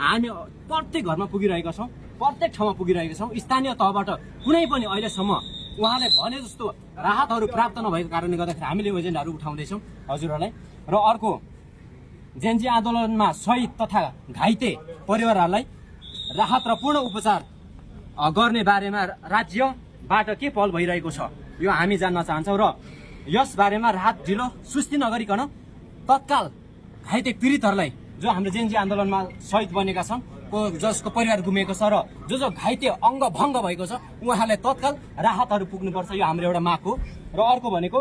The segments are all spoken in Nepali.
हामी प्रत्येक घरमा पुगिरहेका छौँ, प्रत्येक ठाउँमा पुगिरहेका छौँ। स्थानीय तहबाट कुनै पनि अहिलेसम्म उहाँले भने जस्तो राहतहरू प्राप्त नभएको कारणले गर्दाखेरि हामीले एजेन्डाहरू उठाउँदैछौँ हजुरहरूलाई। र अर्को, जेएनजी आन्दोलनमा शहीद तथा घाइते परिवारहरूलाई राहत र पूर्ण उपचार गर्ने बारेमा राज्यबाट के पहल भइरहेको छ यो हामी जान्न चाहन्छौँ। र यस बारेमा राहत ढिलो सुस्ती नगरिकन तत्काल घाइते पीडितहरूलाई, जो हाम्रो जेएनजी आन्दोलनमा शहीद बनेका छन्, जसको परिवार गुमेको छ र जो घाइते अङ्ग भङ्ग भएको छ, उहाँलाई तत्काल राहतहरू पुग्नुपर्छ, यो हाम्रो एउटा माग हो। र अर्को भनेको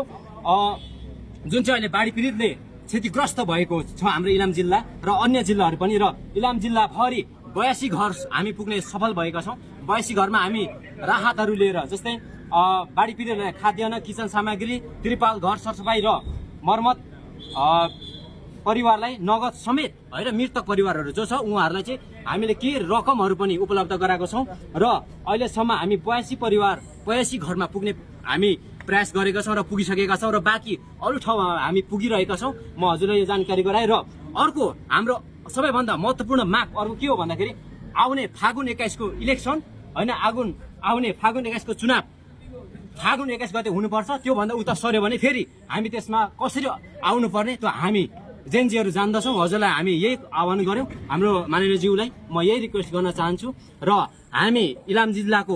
जुन चाहिँ अहिले बाढी पीडितले क्षतिग्रस्त भएको छ हाम्रो इलाम जिल्ला र अन्य जिल्लाहरू पनि, र इलाम जिल्लाभरि 82 घर हामी पुग्ने सफल भएका छौँ। 82 घरमा हामी राहतहरू लिएर, जस्तै बाढी पीडितलाई खाद्यान्न, किचन सामग्री, त्रिपाल, घर सरसफाइ र मर्मत, परिवारलाई नगद समेत होइन, मृतक परिवारहरू जो छ उहाँहरूलाई चाहिँ हामीले केही रकमहरू पनि उपलब्ध गराएको छौँ। र अहिलेसम्म हामी 82 घरमा पुग्ने हामी प्रयास गरेका छौँ र पुगिसकेका छौँ, र बाँकी अरू ठाउँमा हामी पुगिरहेका छौँ। म हजुरलाई यो जानकारी गराएँ। र अर्को हाम्रो सबैभन्दा महत्त्वपूर्ण माग अर्को के हो भन्दाखेरि, आउने फागुन 21 को इलेक्सन होइन, आउने फागुन 21 को चुनाव फागुन 21 गते हुनुपर्छ। त्योभन्दा उता सर्यो भने फेरि हामी त्यसमा कसरी आउनुपर्ने त्यो हामी जेएनजीहरू जान्दछौँ। हजुरलाई हामी यही आह्वान गऱ्यौँ हाम्रो माननीय ज्यूलाई, म यही रिक्वेस्ट गर्न चाहन्छु। र हामी इलाम जिल्लाको